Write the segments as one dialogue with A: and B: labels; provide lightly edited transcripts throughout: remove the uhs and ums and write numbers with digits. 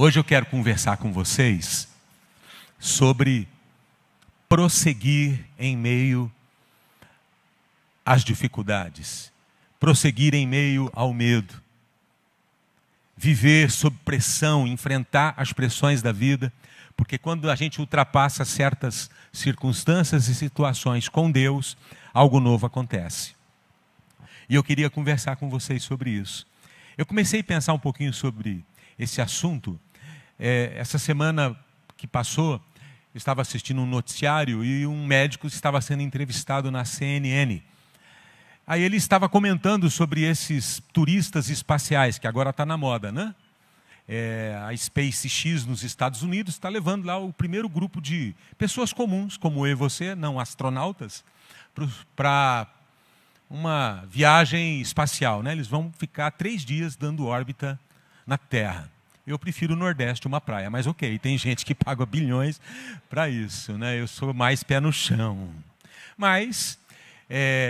A: Hoje eu quero conversar com vocês sobre prosseguir em meio às dificuldades, prosseguir em meio ao medo, viver sob pressão, enfrentar as pressões da vida, porque quando a gente ultrapassa certas circunstâncias e situações com Deus, algo novo acontece. E eu queria conversar com vocês sobre isso. Eu comecei a pensar um pouquinho sobre esse assunto. Essa semana que passou, eu estava assistindo um noticiário e um médico estava sendo entrevistado na CNN. Aí ele estava comentando sobre esses turistas espaciais, que agora está na moda, né? A SpaceX nos Estados Unidos está levando lá o primeiro grupo de pessoas comuns, como eu e você, não astronautas, para uma viagem espacial, né? Eles vão ficar 3 dias dando órbita na Terra. Eu prefiro o Nordeste, uma praia, mas ok, tem gente que paga bilhões para isso, né? Eu sou mais pé no chão. Mas,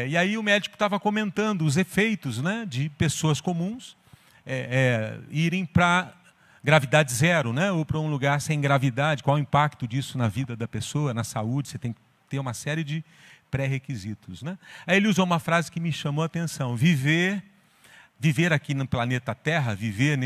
A: e aí o médico estava comentando os efeitos, né, de pessoas comuns irem para gravidade zero, né, ou para um lugar sem gravidade, qual o impacto disso na vida da pessoa, na saúde, você tem que ter uma série de pré-requisitos, né? Aí ele usou uma frase que me chamou a atenção: viver aqui no planeta Terra, viver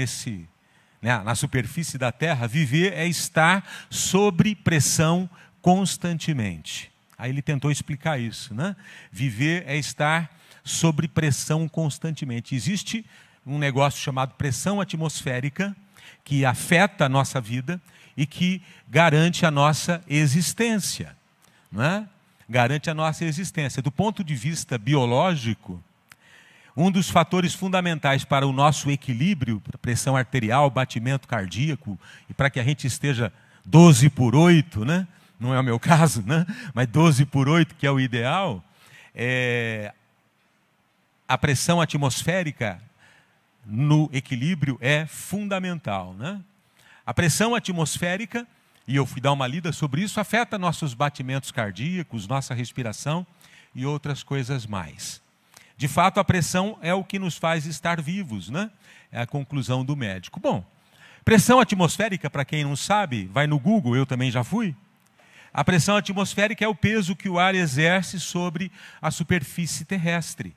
A: na superfície da Terra, viver é estar sob pressão constantemente. Aí ele tentou explicar isso, né? Viver é estar sob pressão constantemente. Existe um negócio chamado pressão atmosférica que afeta a nossa vida e que garante a nossa existência, não é? Garante a nossa existência. Do ponto de vista biológico, um dos fatores fundamentais para o nosso equilíbrio, pressão arterial, batimento cardíaco, e para que a gente esteja 12/8, né? Não é o meu caso, né? Mas 12/8, que é o ideal, a pressão atmosférica no equilíbrio é fundamental, né? A pressão atmosférica, e eu fui dar uma lida sobre isso, afeta nossos batimentos cardíacos, nossa respiração e outras coisas mais. De fato, a pressão é o que nos faz estar vivos, né? É a conclusão do médico. Bom, pressão atmosférica, para quem não sabe, vai no Google, eu também já fui. A pressão atmosférica é o peso que o ar exerce sobre a superfície terrestre.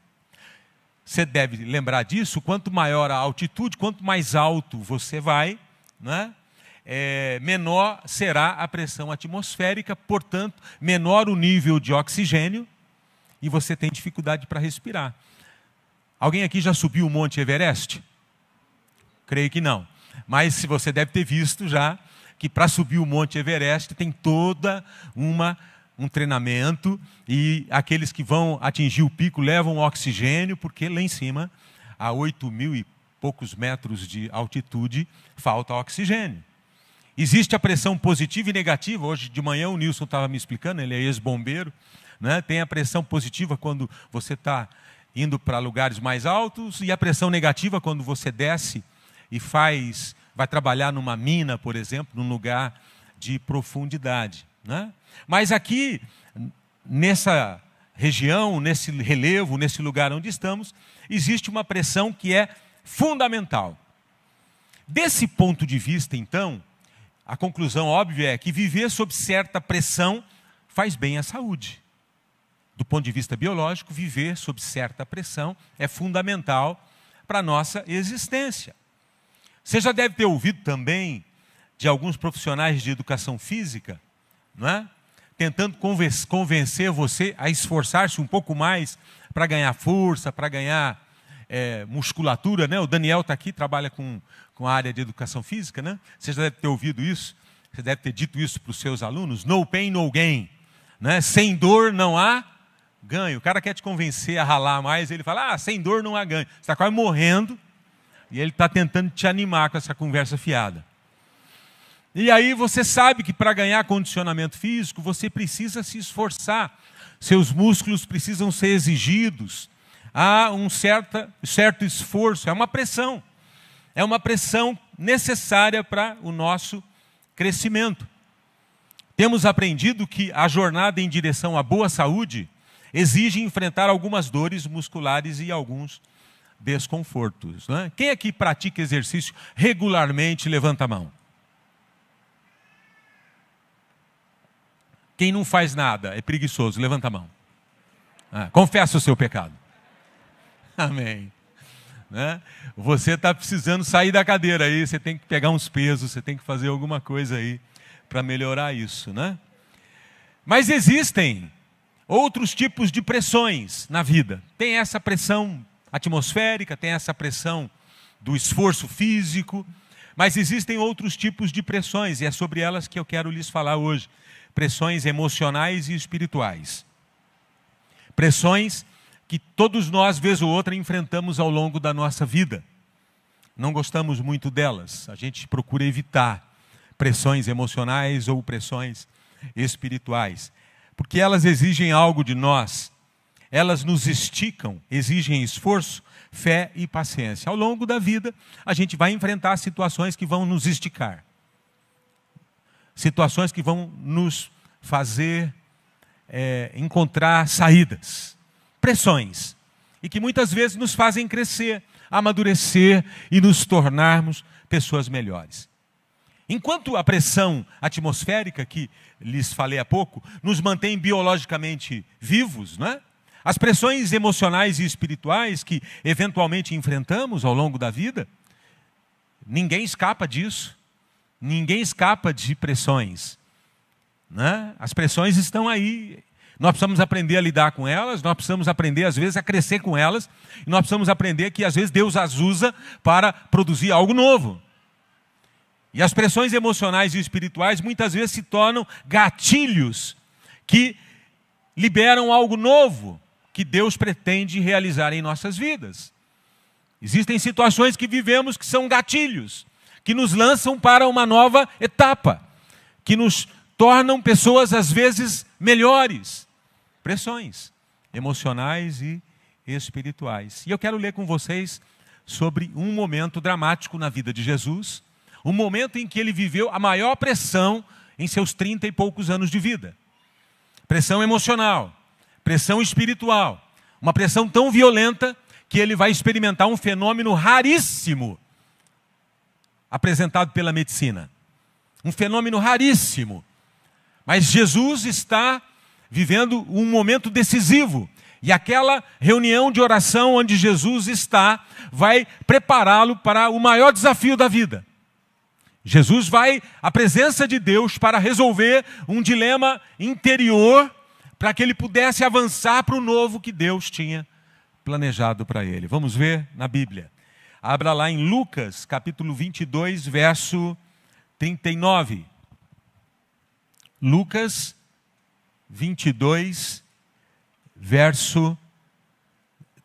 A: Você deve lembrar disso: quanto maior a altitude, quanto mais alto você vai, né? Menor será a pressão atmosférica, portanto, menor o nível de oxigênio e você tem dificuldade para respirar. Alguém aqui já subiu o Monte Everest? Creio que não. Mas se você deve ter visto já que para subir o Monte Everest tem toda um treinamento, e aqueles que vão atingir o pico levam oxigênio, porque lá em cima, a 8.000 e poucos metros de altitude, falta oxigênio. Existe a pressão positiva e negativa. Hoje de manhã o Nilson estava me explicando, ele é ex-bombeiro, né? Tem a pressão positiva quando você está indo para lugares mais altos, e a pressão negativa quando você desce e vai trabalhar numa mina, por exemplo, num lugar de profundidade, né? Mas aqui, nessa região, nesse relevo, nesse lugar onde estamos, existe uma pressão que é fundamental. Desse ponto de vista, então, a conclusão óbvia é que viver sob certa pressão faz bem à saúde. Do ponto de vista biológico, viver sob certa pressão é fundamental para a nossa existência. Você já deve ter ouvido também de alguns profissionais de educação física, não é? Tentando convencer você a esforçar-se um pouco mais para ganhar força, para ganhar musculatura, né? O Daniel está aqui, trabalha com a área de educação física, né? Você já deve ter ouvido isso, você deve ter dito isso para os seus alunos: no pain, no gain, né? Sem dor não há ganho. O cara quer te convencer a ralar mais, ele fala: sem dor não há ganho. Você está quase morrendo, e ele está tentando te animar com essa conversa fiada. E aí você sabe que para ganhar condicionamento físico, você precisa se esforçar. Seus músculos precisam ser exigidos. Há um certo esforço, é uma pressão. É uma pressão necessária para o nosso crescimento. Temos aprendido que a jornada em direção à boa saúde exige enfrentar algumas dores musculares e alguns desconfortos, né? Quem aqui pratica exercício regularmente, levanta a mão. Quem não faz nada é preguiçoso, levanta a mão. Confessa o seu pecado. Amém. Né? Você está precisando sair da cadeira aí, você tem que pegar uns pesos, você tem que fazer alguma coisa aí para melhorar isso, né? Mas existem outros tipos de pressões na vida. Tem essa pressão atmosférica, tem essa pressão do esforço físico, mas existem outros tipos de pressões, e é sobre elas que eu quero lhes falar hoje. Pressões emocionais e espirituais. Pressões que todos nós, vez ou outra, enfrentamos ao longo da nossa vida. Não gostamos muito delas, a gente procura evitar pressões emocionais ou pressões espirituais, porque elas exigem algo de nós, elas nos esticam, exigem esforço, fé e paciência. Ao longo da vida, a gente vai enfrentar situações que vão nos esticar, situações que vão nos fazer encontrar saídas, pressões, e que muitas vezes nos fazem crescer, amadurecer e nos tornarmos pessoas melhores. Enquanto a pressão atmosférica, que lhes falei há pouco, nos mantém biologicamente vivos, né? As pressões emocionais e espirituais que eventualmente enfrentamos ao longo da vida, ninguém escapa disso. Ninguém escapa de pressões, né? As pressões estão aí. Nós precisamos aprender a lidar com elas, nós precisamos aprender, às vezes, a crescer com elas, e nós precisamos aprender que, às vezes, Deus as usa para produzir algo novo. E as pressões emocionais e espirituais muitas vezes se tornam gatilhos que liberam algo novo que Deus pretende realizar em nossas vidas. Existem situações que vivemos que são gatilhos, que nos lançam para uma nova etapa, que nos tornam pessoas às vezes melhores. Pressões emocionais e espirituais. E eu quero ler com vocês sobre um momento dramático na vida de Jesus, um momento em que ele viveu a maior pressão em seus 30 e poucos anos de vida. Pressão emocional, pressão espiritual, uma pressão tão violenta que ele vai experimentar um fenômeno raríssimo apresentado pela medicina. Um fenômeno raríssimo. Mas Jesus está vivendo um momento decisivo. E aquela reunião de oração onde Jesus está, vai prepará-lo para o maior desafio da vida. Jesus vai à presença de Deus para resolver um dilema interior, para que ele pudesse avançar para o novo que Deus tinha planejado para ele. Vamos ver na Bíblia. Abra lá em Lucas, capítulo 22, verso 39. Lucas 22, verso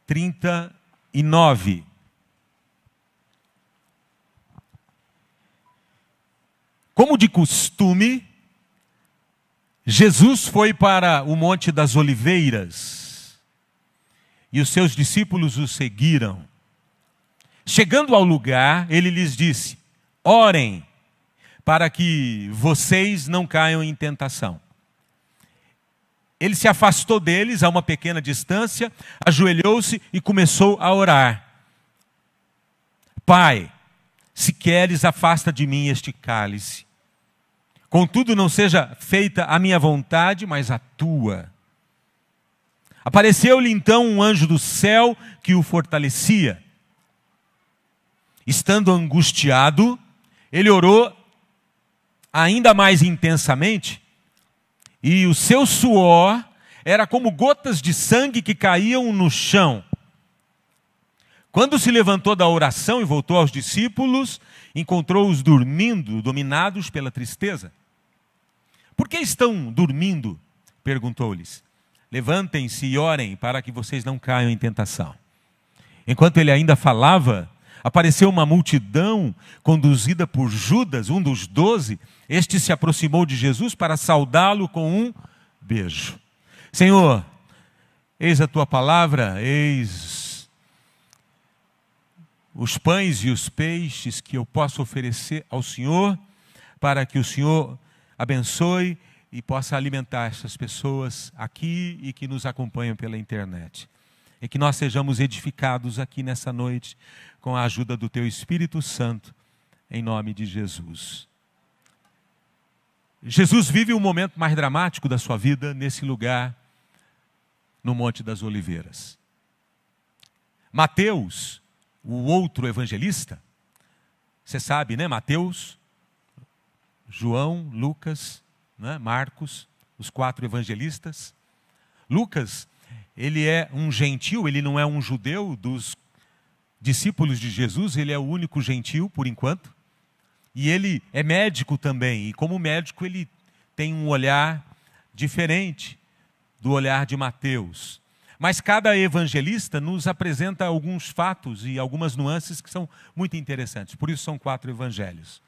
A: 39. Como de costume, Jesus foi para o Monte das Oliveiras e os seus discípulos o seguiram. Chegando ao lugar, ele lhes disse: orem para que vocês não caiam em tentação. Ele se afastou deles a uma pequena distância, ajoelhou-se e começou a orar. Pai, se queres, afasta de mim este cálice. Contudo, não seja feita a minha vontade, mas a tua. Apareceu-lhe então um anjo do céu que o fortalecia. Estando angustiado, ele orou ainda mais intensamente, e o seu suor era como gotas de sangue que caíam no chão. Quando se levantou da oração e voltou aos discípulos, encontrou-os dormindo, dominados pela tristeza. Por que estão dormindo? Perguntou-lhes. Levantem-se e orem para que vocês não caiam em tentação. Enquanto ele ainda falava, apareceu uma multidão conduzida por Judas, um dos 12. Este se aproximou de Jesus para saudá-lo com um beijo. Senhor, eis a tua palavra, eis os pães e os peixes que eu posso oferecer ao Senhor, para que o Senhor abençoe e possa alimentar essas pessoas aqui e que nos acompanham pela internet. E que nós sejamos edificados aqui nessa noite com a ajuda do Teu Espírito Santo, em nome de Jesus. Jesus vive o momento mais dramático da sua vida nesse lugar, no Monte das Oliveiras. Mateus, o outro evangelista, você sabe, né? Mateus, João, Lucas, né? Marcos, os 4 evangelistas. Lucas, ele é um gentil, ele não é um judeu dos discípulos de Jesus, ele é o único gentil por enquanto. E ele é médico também, e como médico ele tem um olhar diferente do olhar de Mateus. Mas cada evangelista nos apresenta alguns fatos e algumas nuances que são muito interessantes. Por isso são 4 evangelhos.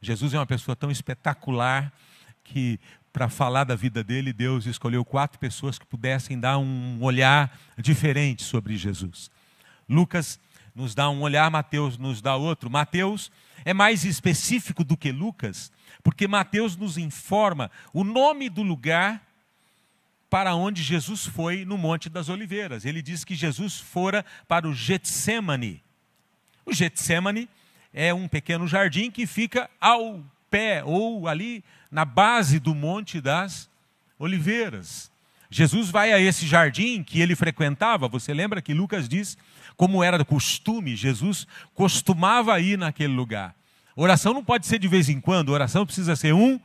A: Jesus é uma pessoa tão espetacular que, para falar da vida dele, Deus escolheu 4 pessoas que pudessem dar um olhar diferente sobre Jesus. Lucas nos dá um olhar, Mateus nos dá outro. Mateus é mais específico do que Lucas, porque Mateus nos informa o nome do lugar para onde Jesus foi no Monte das Oliveiras. Ele diz que Jesus fora para o Getsemane. O Getsemane é um pequeno jardim que fica ao pé ou ali na base do Monte das Oliveiras. Jesus vai a esse jardim que ele frequentava. Você lembra que Lucas diz como era costume, Jesus costumava ir naquele lugar. Oração não pode ser de vez em quando, oração precisa ser um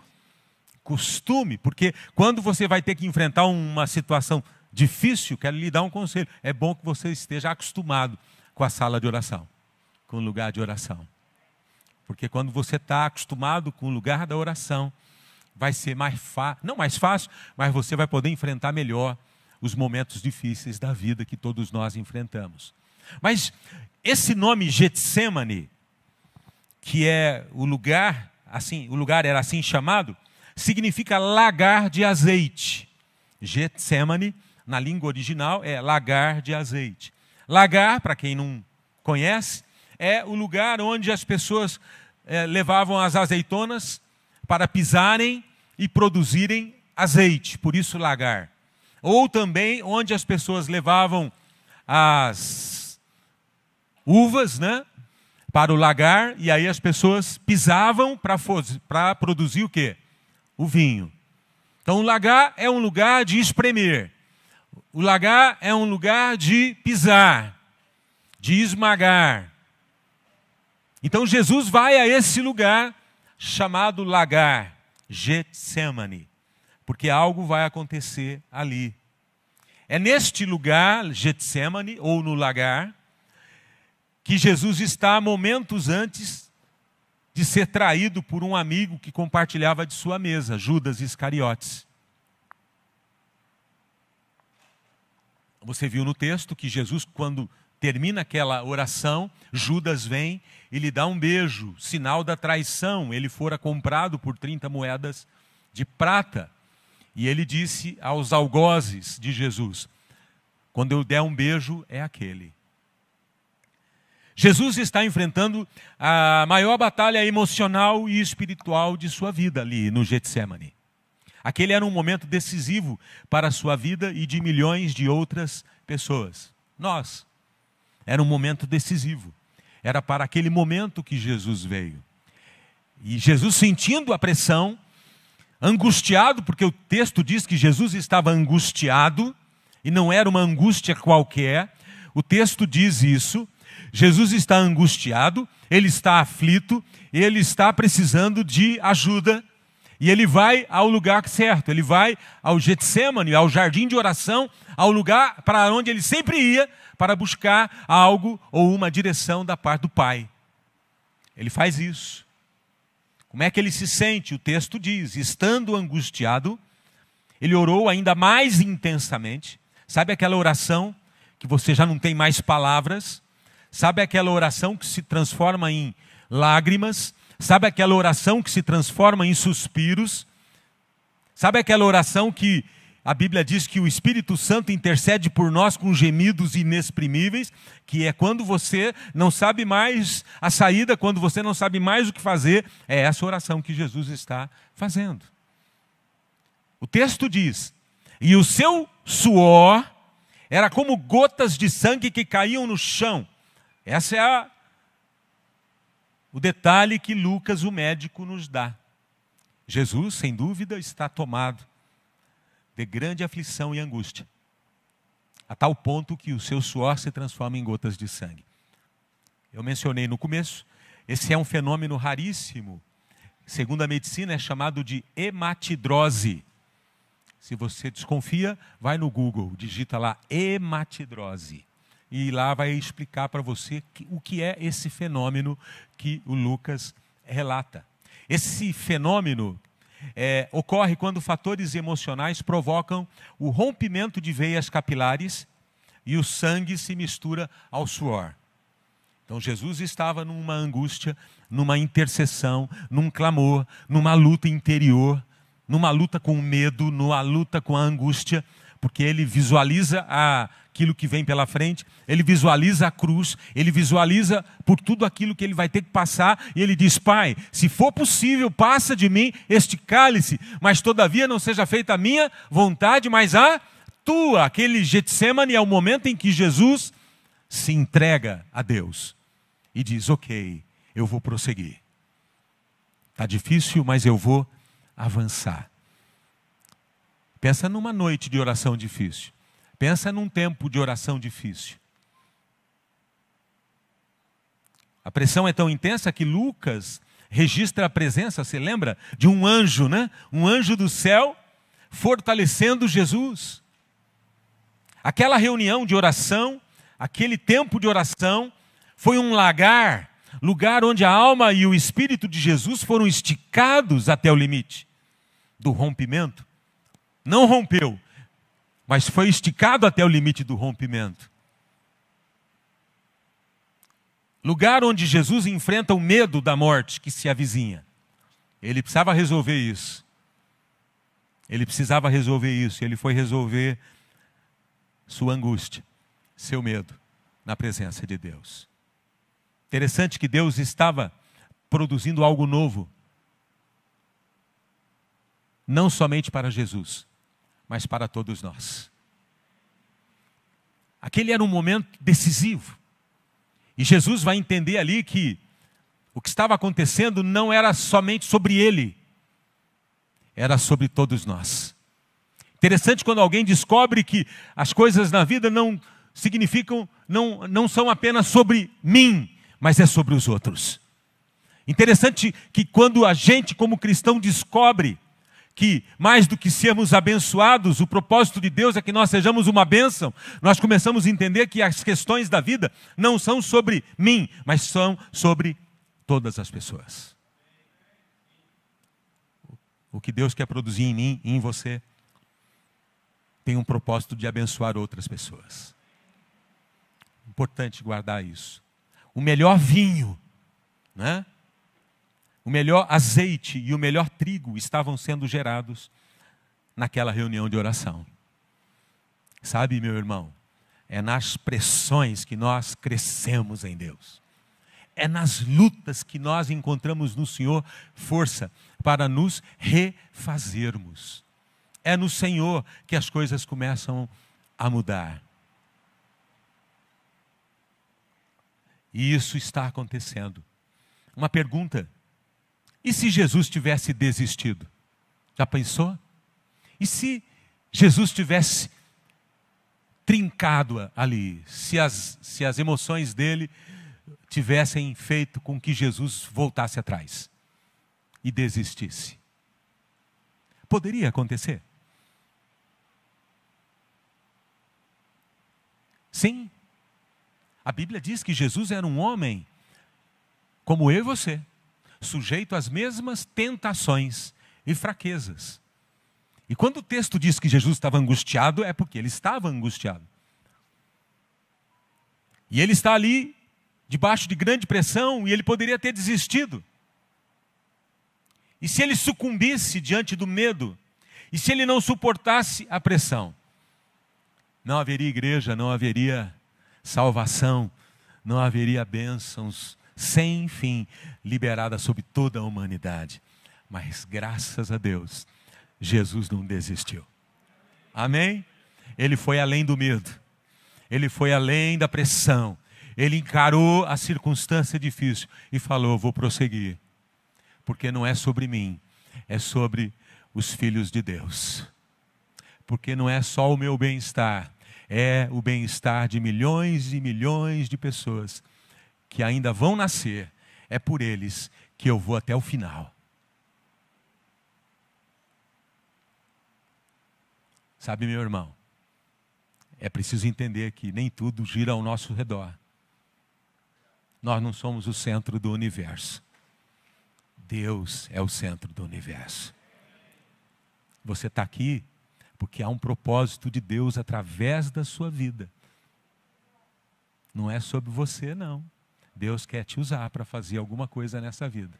A: costume, porque quando você vai ter que enfrentar uma situação difícil, quero lhe dar um conselho, é bom que você esteja acostumado com a sala de oração, com o lugar de oração. Porque quando você está acostumado com o lugar da oração, vai ser não mais fácil, mas você vai poder enfrentar melhor os momentos difíceis da vida que todos nós enfrentamos. Mas esse nome Getsemane, que é o lugar era assim chamado, significa lagar de azeite. Getsemane, na língua original, é lagar de azeite. Lagar, para quem não conhece, é o lugar onde as pessoas levavam as azeitonas para pisarem e produzirem azeite, por isso lagar. Ou também onde as pessoas levavam as uvas, né, para o lagar, e aí as pessoas pisavam para produzir o quê? O vinho. Então o lagar é um lugar de espremer. O lagar é um lugar de pisar, de esmagar. Então Jesus vai a esse lugar chamado lagar, Getsemane, porque algo vai acontecer ali. É neste lugar, Getsemane, ou no lagar, que Jesus está momentos antes de ser traído por um amigo que compartilhava de sua mesa, Judas Iscariotes. Você viu no texto que Jesus, quando termina aquela oração, Judas vem e lhe dá um beijo, sinal da traição. Ele fora comprado por 30 moedas de prata. E ele disse aos algozes de Jesus: quando eu der um beijo, é aquele. Jesus está enfrentando a maior batalha emocional e espiritual de sua vida ali no Getsemane. Aquele era um momento decisivo para a sua vida e de milhões de outras pessoas. Nós. Era um momento decisivo. Era para aquele momento que Jesus veio. E Jesus, sentindo a pressão, angustiado, porque o texto diz que Jesus estava angustiado, e não era uma angústia qualquer, o texto diz isso. Jesus está angustiado, ele está aflito, ele está precisando de ajuda, e ele vai ao lugar certo, ele vai ao Getsemane, ao jardim de oração, ao lugar para onde ele sempre ia, para buscar algo ou uma direção da parte do Pai. Ele faz isso. Como é que ele se sente? O texto diz, estando angustiado, ele orou ainda mais intensamente. Sabe aquela oração que você já não tem mais palavras? Sabe aquela oração que se transforma em lágrimas? Sabe aquela oração que se transforma em suspiros? Sabe aquela oração que a Bíblia diz que o Espírito Santo intercede por nós com gemidos inexprimíveis? Que é quando você não sabe mais a saída, quando você não sabe mais o que fazer. É essa oração que Jesus está fazendo. O texto diz, e o seu suor era como gotas de sangue que caíam no chão. Esse é o detalhe que Lucas, o médico, nos dá. Jesus, sem dúvida, está tomado de grande aflição e angústia, a tal ponto que o seu suor se transforma em gotas de sangue. Eu mencionei no começo, esse é um fenômeno raríssimo. Segundo a medicina, é chamado de hematidrose. Se você desconfia, vai no Google, digita lá hematidrose. E lá vai explicar para você o que é esse fenômeno que o Lucas relata. Esse fenômeno ocorre quando fatores emocionais provocam o rompimento de veias capilares e o sangue se mistura ao suor. Então Jesus estava numa angústia, numa intercessão, num clamor, numa luta interior, numa luta com o medo, numa luta com a angústia, porque ele visualiza aquilo que vem pela frente, ele visualiza a cruz, ele visualiza por tudo aquilo que ele vai ter que passar, e ele diz: Pai, se for possível, passa de mim este cálice, mas todavia não seja feita a minha vontade, mas a tua. Aquele Getsemane é o momento em que Jesus se entrega a Deus e diz: ok, eu vou prosseguir. Está difícil, mas eu vou avançar. Pensa numa noite de oração difícil. Pensa num tempo de oração difícil. A pressão é tão intensa que Lucas registra a presença, você lembra? De um anjo, né? Um anjo do céu fortalecendo Jesus. Aquela reunião de oração, aquele tempo de oração, foi um lugar onde a alma e o espírito de Jesus foram esticados até o limite do rompimento. Não rompeu, mas foi esticado até o limite do rompimento. Lugar onde Jesus enfrenta o medo da morte que se avizinha. Ele precisava resolver isso. Ele precisava resolver isso. Ele foi resolver sua angústia, seu medo, na presença de Deus. Interessante que Deus estava produzindo algo novo. Não somente para Jesus, mas para todos nós. Aquele era um momento decisivo. E Jesus vai entender ali que o que estava acontecendo não era somente sobre ele, era sobre todos nós. Interessante quando alguém descobre que as coisas na vida não significam, não são apenas sobre mim, mas é sobre os outros. Interessante que quando a gente, como cristão, descobre que mais do que sermos abençoados, o propósito de Deus é que nós sejamos uma bênção, nós começamos a entender que as questões da vida não são sobre mim, mas são sobre todas as pessoas. O que Deus quer produzir em mim e em você tem um propósito de abençoar outras pessoas. Importante guardar isso. O melhor vinho, né? O melhor azeite e o melhor trigo estavam sendo gerados naquela reunião de oração. Sabe, meu irmão, é nas pressões que nós crescemos em Deus. É nas lutas que nós encontramos no Senhor força para nos refazermos. É no Senhor que as coisas começam a mudar. E isso está acontecendo. Uma pergunta: e se Jesus tivesse desistido? Já pensou? E se Jesus tivesse trincado ali? Se as emoções dele tivessem feito com que Jesus voltasse atrás e desistisse? Poderia acontecer? Sim. A Bíblia diz que Jesus era um homem como eu e você, sujeito às mesmas tentações e fraquezas. E quando o texto diz que Jesus estava angustiado, é porque ele estava angustiado. E ele está ali, debaixo de grande pressão, e ele poderia ter desistido. E se ele sucumbisse diante do medo, e se ele não suportasse a pressão, não haveria igreja, não haveria salvação, não haveria bênçãos sem fim liberadas sobre toda a humanidade. Mas graças a Deus, Jesus não desistiu. Amém? Ele foi além do medo. Ele foi além da pressão. Ele encarou a circunstância difícil e falou: vou prosseguir. Porque não é sobre mim, é sobre os filhos de Deus. Porque não é só o meu bem-estar, é o bem-estar de milhões e milhões de pessoas que ainda vão nascer. É por eles que eu vou até o final. Sabe, meu irmão, é preciso entender que nem tudo gira ao nosso redor. Nós não somos o centro do universo. Deus é o centro do universo. Você está aqui porque há um propósito de Deus através da sua vida. Não é sobre você, não. Deus quer te usar para fazer alguma coisa nessa vida.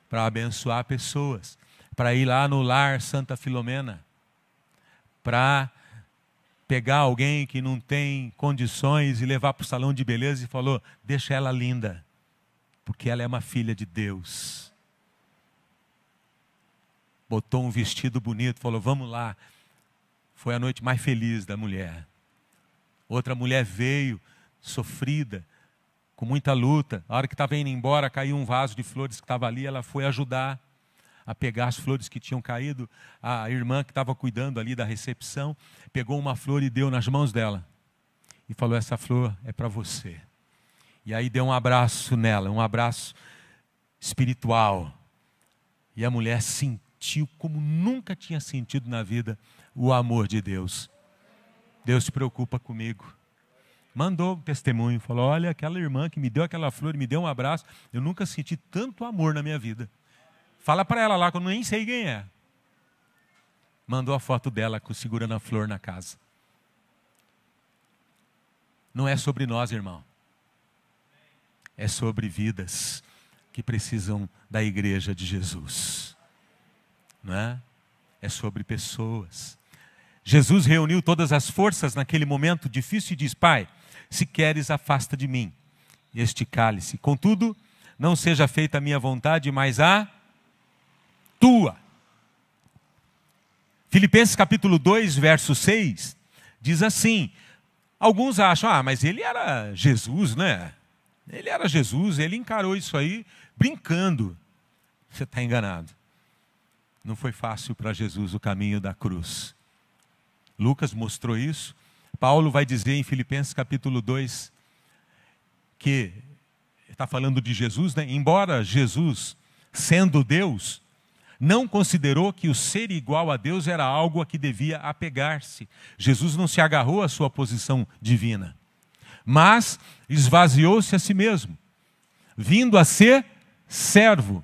A: Para abençoar pessoas. Para ir lá no lar Santa Filomena. Para pegar alguém que não tem condições e levar para o salão de beleza e falou, deixa ela linda, porque ela é uma filha de Deus. Botou um vestido bonito, falou, vamos lá. Foi a noite mais feliz da mulher. Outra mulher veio, sofrida, com muita luta. A hora que estava indo embora, caiu um vaso de flores que estava ali, ela foi ajudar a pegar as flores que tinham caído. A irmã que estava cuidando ali da recepção, pegou uma flor e deu nas mãos dela. E falou, essa flor é para você. E aí deu um abraço nela, um abraço espiritual. E a mulher sentiu como nunca tinha sentido na vida o amor de Deus. Deus se preocupa comigo. Mandou um testemunho, falou, olha, aquela irmã que me deu aquela flor e me deu um abraço, eu nunca senti tanto amor na minha vida. Fala para ela lá, que eu nem sei quem é. Mandou a foto dela segurando a flor na casa. Não é sobre nós, irmão. É sobre vidas que precisam da igreja de Jesus. Não é? É sobre pessoas. Jesus reuniu todas as forças naquele momento difícil e diz, Pai, se queres, afasta de mim este cálice. Contudo, não seja feita a minha vontade, mas a tua. Filipenses capítulo 2, verso 6, diz assim, alguns acham, mas ele era Jesus, né? Ele era Jesus, ele encarou isso aí brincando. Você está enganado. Não foi fácil para Jesus o caminho da cruz. Lucas mostrou isso. Paulo vai dizer em Filipenses capítulo 2, que está falando de Jesus, né? Embora Jesus, sendo Deus, não considerou que o ser igual a Deus era algo a que devia apegar-se. Jesus não se agarrou à sua posição divina, mas esvaziou-se a si mesmo, vindo a ser servo,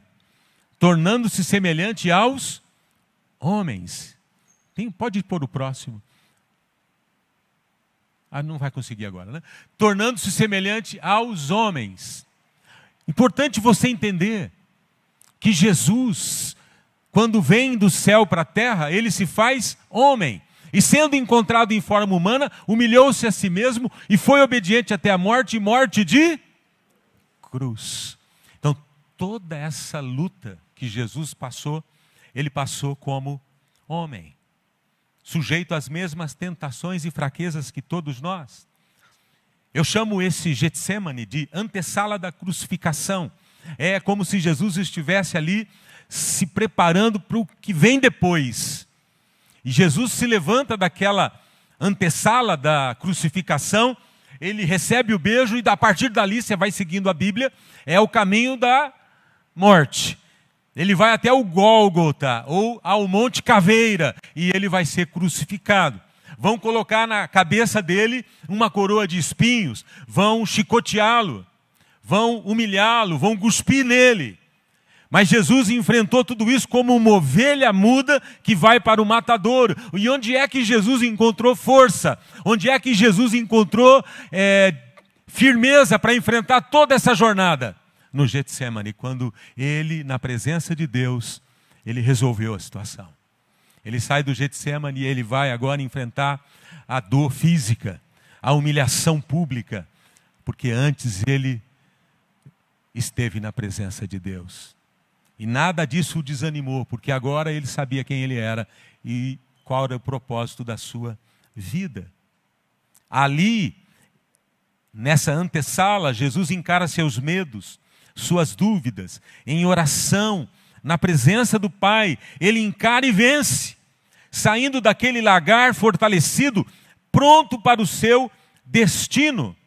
A: tornando-se semelhante aos homens. Pode pôr o próximo. Não vai conseguir agora, né? Tornando-se semelhante aos homens. Importante você entender que Jesus, quando vem do céu para a terra, ele se faz homem. E sendo encontrado em forma humana, humilhou-se a si mesmo e foi obediente até a morte, e morte de cruz. Então, toda essa luta que Jesus passou, ele passou como homem, sujeito às mesmas tentações e fraquezas que todos nós. Eu chamo esse Getsemane de antessala da crucificação. É como se Jesus estivesse ali se preparando para o que vem depois. E Jesus se levanta daquela antessala da crucificação, ele recebe o beijo e a partir dali, você vai seguindo a Bíblia, é o caminho da morte. Ele vai até o Gólgota, ou ao Monte Caveira, e ele vai ser crucificado. Vão colocar na cabeça dele uma coroa de espinhos, vão chicoteá-lo, vão humilhá-lo, vão cuspir nele. Mas Jesus enfrentou tudo isso como uma ovelha muda que vai para o matadouro. E onde é que Jesus encontrou força? Onde é que Jesus encontrou firmeza para enfrentar toda essa jornada? No Getsemane, quando ele, na presença de Deus, ele resolveu a situação. Ele sai do Getsemane e ele vai agora enfrentar a dor física, a humilhação pública, porque antes ele esteve na presença de Deus. E nada disso o desanimou, porque agora ele sabia quem ele era e qual era o propósito da sua vida. Ali, nessa antessala, Jesus encara seus medos, suas dúvidas, em oração, na presença do Pai, ele encara e vence, saindo daquele lagar fortalecido, pronto para o seu destino.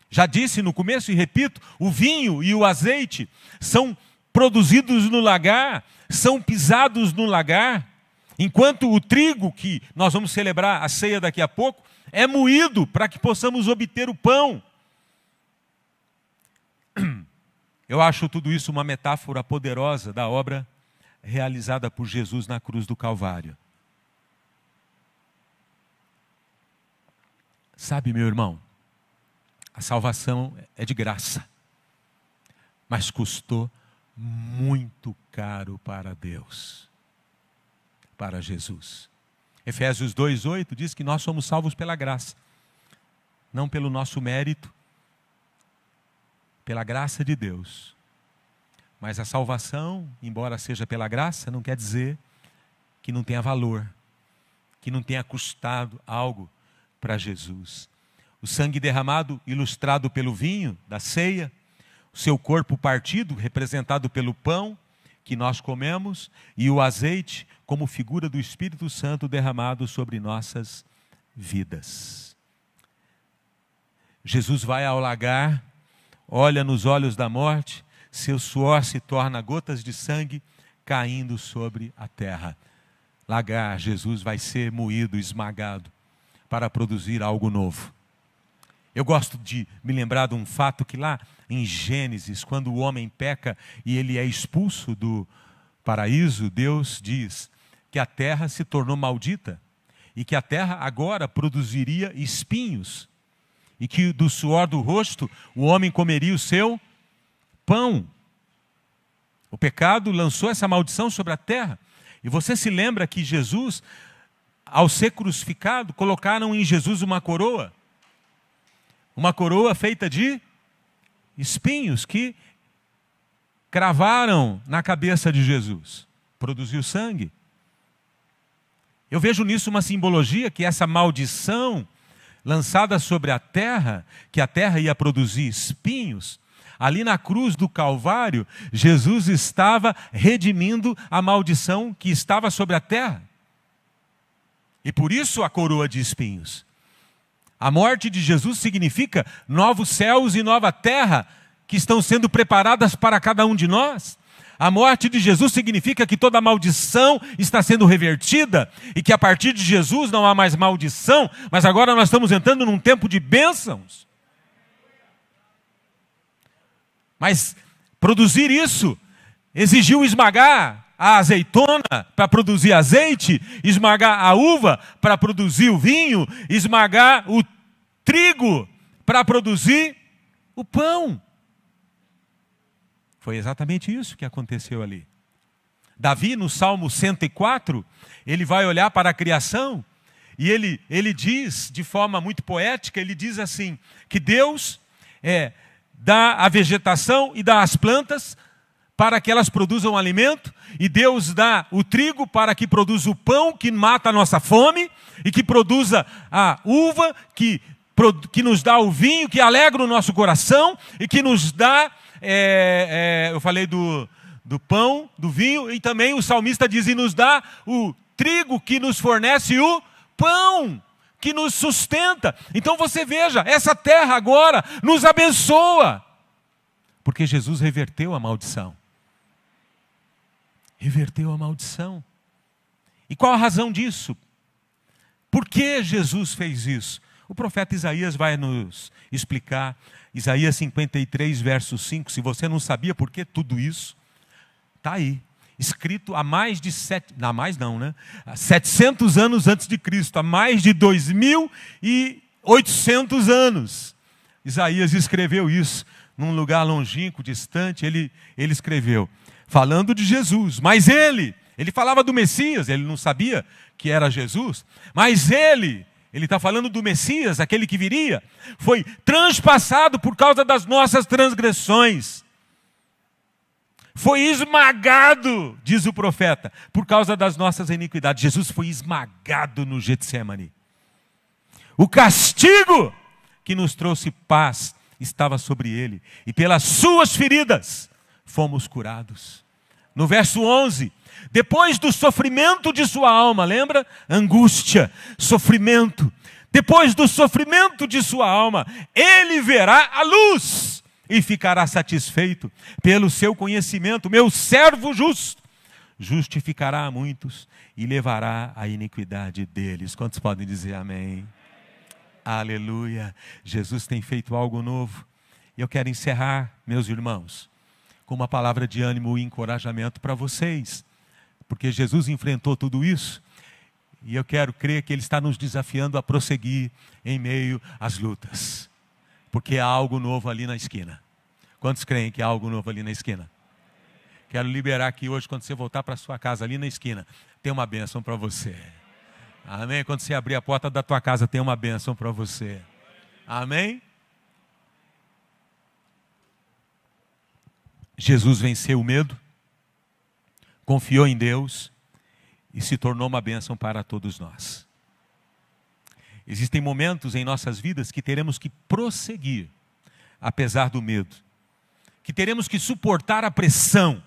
A: Já disse no começo e repito, o vinho e o azeite são produzidos no lagar, são pisados no lagar, enquanto o trigo, que nós vamos celebrar a ceia daqui a pouco, é moído para que possamos obter o pão. Eu acho tudo isso uma metáfora poderosa da obra realizada por Jesus na cruz do Calvário. Sabe, meu irmão, a salvação é de graça, mas custou muito caro para Deus, para Jesus. Efésios 2:8 diz que nós somos salvos pela graça, não pelo nosso mérito, pela graça de Deus. Mas a salvação, embora seja pela graça, não quer dizer que não tenha valor, que não tenha custado algo para Jesus. O sangue derramado, ilustrado pelo vinho da ceia, o seu corpo partido, representado pelo pão que nós comemos, e o azeite como figura do Espírito Santo derramado sobre nossas vidas. Jesus vai ao lagar, olha nos olhos da morte, seu suor se torna gotas de sangue caindo sobre a terra. Lagar, Jesus vai ser moído, esmagado, para produzir algo novo. Eu gosto de me lembrar de um fato que lá em Gênesis, quando o homem peca e ele é expulso do paraíso, Deus diz que a terra se tornou maldita e que a terra agora produziria espinhos e que do suor do rosto o homem comeria o seu pão. O pecado lançou essa maldição sobre a terra. E você se lembra que Jesus, ao ser crucificado, colocaram em Jesus uma coroa feita de espinhos que cravaram na cabeça de Jesus. Produziu sangue. Eu vejo nisso uma simbologia que essa maldição lançada sobre a terra, que a terra ia produzir espinhos, ali na cruz do Calvário, Jesus estava redimindo a maldição que estava sobre a terra. E por isso a coroa de espinhos. A morte de Jesus significa novos céus e nova terra que estão sendo preparadas para cada um de nós. A morte de Jesus significa que toda maldição está sendo revertida e que a partir de Jesus não há mais maldição, mas agora nós estamos entrando num tempo de bênçãos. Mas produzir isso exigiu esmagar a azeitona para produzir azeite, esmagar a uva para produzir o vinho, esmagar o trigo para produzir o pão. Foi exatamente isso que aconteceu ali. Davi, no Salmo 104, ele vai olhar para a criação e ele diz, de forma muito poética, ele diz assim, que Deus dá a vegetação e dá as plantas para que elas produzam alimento, e Deus dá o trigo para que produza o pão que mata a nossa fome, e que produza a uva que nos dá o vinho que alegra o nosso coração, e que nos dá, eu falei do pão, do vinho, e também o salmista diz, e nos dá o trigo que nos fornece o pão, que nos sustenta. Então você veja, essa terra agora nos abençoa, porque Jesus reverteu a maldição. Reverteu a maldição. E qual a razão disso? Por que Jesus fez isso? O profeta Isaías vai nos explicar. Isaías 53, verso 5. Se você não sabia por que tudo isso, está aí. Escrito há mais de 700 anos antes de Cristo. Há mais de 2.800 anos. Isaías escreveu isso num lugar longínquo, distante. Ele escreveu, falando de Jesus. Mas ele falava do Messias, ele não sabia que era Jesus. Mas ele está falando do Messias, aquele que viria, foi transpassado por causa das nossas transgressões. Foi esmagado, diz o profeta, por causa das nossas iniquidades. Jesus foi esmagado no Getsêmani. O castigo que nos trouxe paz estava sobre ele, e pelas suas feridas fomos curados. No verso 11, depois do sofrimento de sua alma, lembra? Angústia, sofrimento. Depois do sofrimento de sua alma, ele verá a luz e ficará satisfeito pelo seu conhecimento. Meu servo justo justificará a muitos e levará a iniquidade deles. Quantos podem dizer amém? Aleluia. Jesus tem feito algo novo. E eu quero encerrar, meus irmãos, com uma palavra de ânimo e encorajamento para vocês. Porque Jesus enfrentou tudo isso. E eu quero crer que Ele está nos desafiando a prosseguir em meio às lutas. Porque há algo novo ali na esquina. Quantos creem que há algo novo ali na esquina? Quero liberar aqui hoje, quando você voltar para sua casa, ali na esquina, tem uma bênção para você. Amém? Quando você abrir a porta da tua casa, tem uma bênção para você. Amém? Jesus venceu o medo, confiou em Deus e se tornou uma bênção para todos nós. Existem momentos em nossas vidas que teremos que prosseguir, apesar do medo. Que teremos que suportar a pressão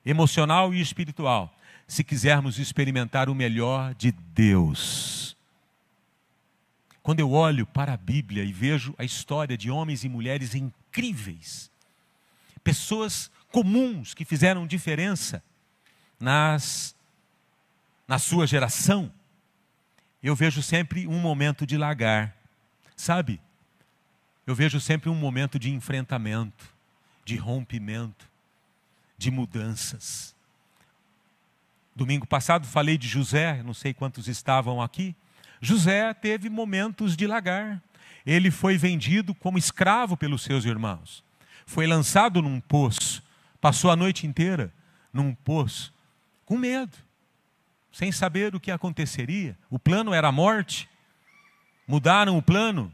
A: emocional e espiritual, se quisermos experimentar o melhor de Deus. Quando eu olho para a Bíblia e vejo a história de homens e mulheres incríveis, pessoas comuns que fizeram diferença na sua geração, eu vejo sempre um momento de lagar, sabe? Eu vejo sempre um momento de enfrentamento, de rompimento, de mudanças. Domingo passado falei de José, não sei quantos estavam aqui. José teve momentos de lagar. Ele foi vendido como escravo pelos seus irmãos. Foi lançado num poço, passou a noite inteira num poço, com medo, sem saber o que aconteceria. O plano era a morte. Mudaram o plano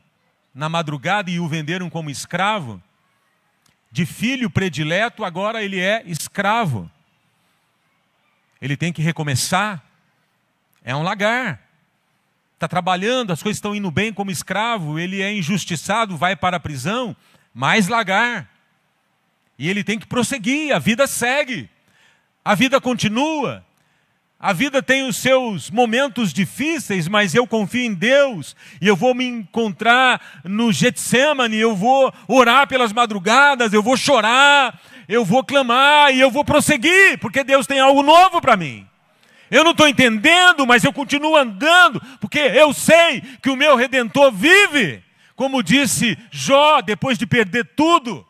A: na madrugada e o venderam como escravo. De filho predileto, agora ele é escravo. Ele tem que recomeçar. É um lagar. Está trabalhando, as coisas estão indo bem como escravo. Ele é injustiçado, vai para a prisão, mais lagar. E ele tem que prosseguir, a vida segue. A vida continua. A vida tem os seus momentos difíceis, mas eu confio em Deus. E eu vou me encontrar no Getsemane, eu vou orar pelas madrugadas, eu vou chorar, eu vou clamar e eu vou prosseguir, porque Deus tem algo novo para mim. Eu não estou entendendo, mas eu continuo andando, porque eu sei que o meu Redentor vive. Como disse Jó, depois de perder tudo.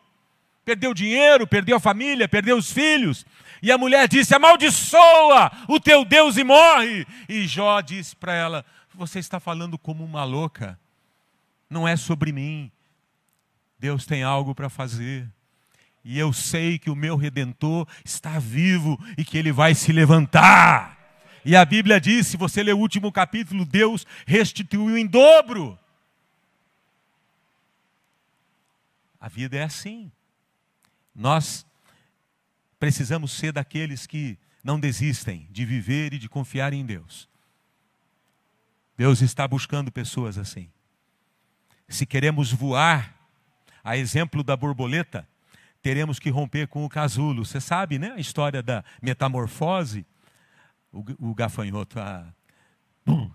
A: Perdeu o dinheiro, perdeu a família, perdeu os filhos. E a mulher disse, amaldiçoa o teu Deus e morre. E Jó disse para ela, você está falando como uma louca. Não é sobre mim. Deus tem algo para fazer. E eu sei que o meu Redentor está vivo e que Ele vai se levantar. E a Bíblia diz, se você ler o último capítulo, Deus restituiu em dobro. A vida é assim. Nós precisamos ser daqueles que não desistem de viver e de confiar em Deus. Deus está buscando pessoas assim. Se queremos voar, a exemplo da borboleta, teremos que romper com o casulo. Você sabe, né? A história da metamorfose. O gafanhoto. Como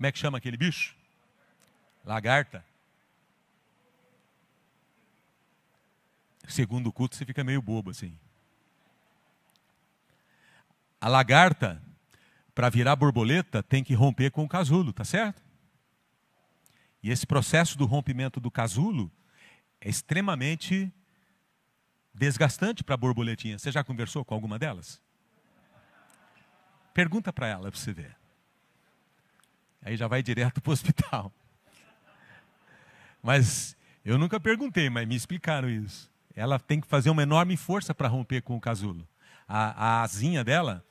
A: é que chama aquele bicho? Lagarta. Segundo o culto, você fica meio bobo assim. A lagarta, para virar borboleta, tem que romper com o casulo, tá certo? E esse processo do rompimento do casulo é extremamente desgastante para a borboletinha. Você já conversou com alguma delas? Pergunta para ela para você ver. Aí já vai direto para o hospital. Mas eu nunca perguntei, mas me explicaram isso. Ela tem que fazer uma enorme força para romper com o casulo. A asinha dela,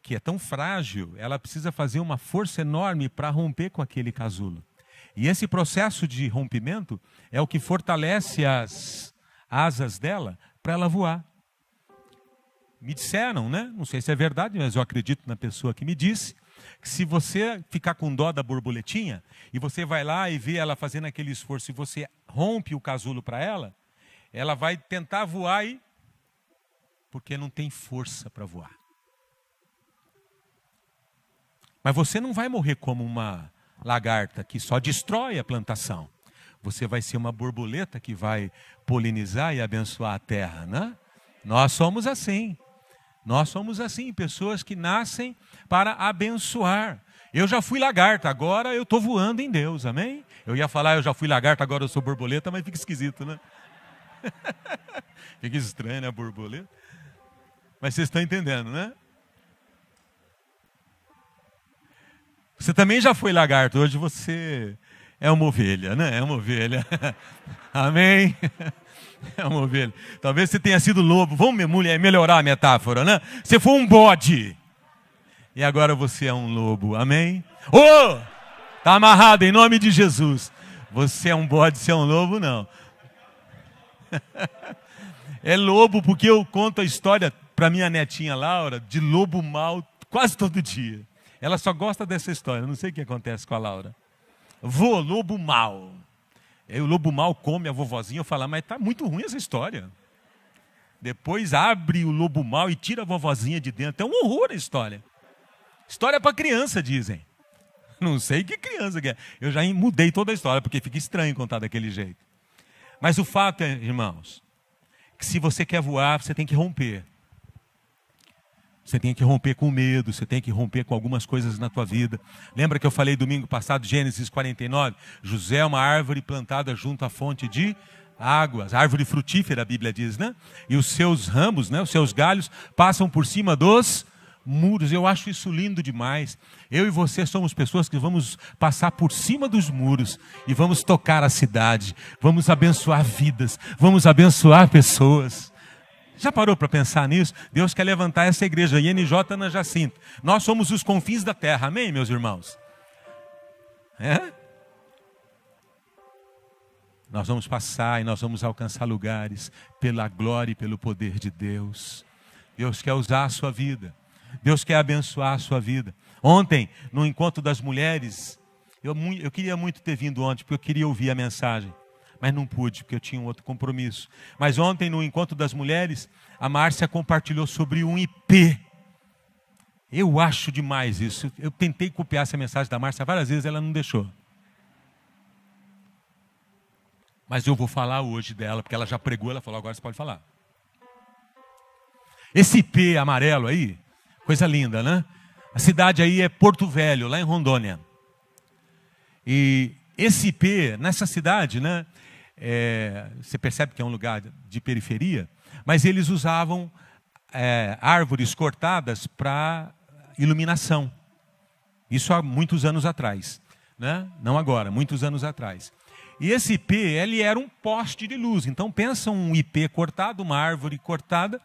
A: que é tão frágil, ela precisa fazer uma força enorme para romper com aquele casulo. E esse processo de rompimento é o que fortalece as asas dela para ela voar. Me disseram, né? Não sei se é verdade, mas eu acredito na pessoa que me disse, que se você ficar com dó da borboletinha, e você vai lá e vê ela fazendo aquele esforço, e você rompe o casulo para ela, ela vai tentar voar e Porque não tem força para voar. Mas você não vai morrer como uma lagarta que só destrói a plantação. Você vai ser uma borboleta que vai polinizar e abençoar a terra, né? Nós somos assim. Nós somos assim, pessoas que nascem para abençoar. Eu já fui lagarta, agora eu estou voando em Deus, amém? Eu ia falar, eu já fui lagarta, agora eu sou borboleta, mas fica esquisito, né? Fica estranho, né, borboleta? Mas vocês estão entendendo, né? Você também já foi lagarto, hoje você é uma ovelha, né? É uma ovelha. Amém? É uma ovelha. Talvez você tenha sido lobo. Vamos melhorar a metáfora, né? Você foi um bode. E agora você é um lobo. Amém? Oh! Está amarrado em nome de Jesus. Você é um bode, você é um lobo, não. É lobo porque eu conto a história para minha netinha Laura de lobo mau quase todo dia. Ela só gosta dessa história. Eu não sei o que acontece com a Laura. Vô, lobo mau. Aí o lobo mau come a vovozinha. Eu falo, mas está muito ruim essa história. Depois abre o lobo mau e tira a vovozinha de dentro. É um horror a história. História para criança, dizem. Não sei que criança que é. Eu já mudei toda a história, porque fica estranho contar daquele jeito. Mas o fato é, irmãos, que se você quer voar, você tem que romper. Você tem que romper com medo, você tem que romper com algumas coisas na tua vida. Lembra que eu falei domingo passado, Gênesis 49? José é uma árvore plantada junto à fonte de águas. Árvore frutífera, a Bíblia diz, né? E os seus ramos, né, os seus galhos, passam por cima dos muros. Eu acho isso lindo demais. Eu e você somos pessoas que vamos passar por cima dos muros e vamos tocar a cidade, vamos abençoar vidas, vamos abençoar pessoas. Já parou para pensar nisso? Deus quer levantar essa igreja, INJ na Jacinto. Nós somos os confins da terra, amém, meus irmãos? É? Nós vamos passar e nós vamos alcançar lugares pela glória e pelo poder de Deus. Deus quer usar a sua vida. Deus quer abençoar a sua vida. Ontem, no encontro das mulheres, eu queria muito ter vindo ontem, porque eu queria ouvir a mensagem. Mas não pude, porque eu tinha um outro compromisso. Mas ontem, no encontro das mulheres, a Márcia compartilhou sobre um IP. Eu acho demais isso. Eu tentei copiar essa mensagem da Márcia várias vezes, ela não deixou. Mas eu vou falar hoje dela, porque ela já pregou, ela falou, agora você pode falar. Esse IP amarelo aí, coisa linda, né? A cidade aí é Porto Velho, lá em Rondônia. E esse IP, nessa cidade, né? Você percebe que é um lugar de periferia, mas eles usavam árvores cortadas para iluminação. Isso há muitos anos atrás, né? Não agora, muitos anos atrás. E esse IP, ele era um poste de luz. Então pensa um IP cortado, uma árvore cortada,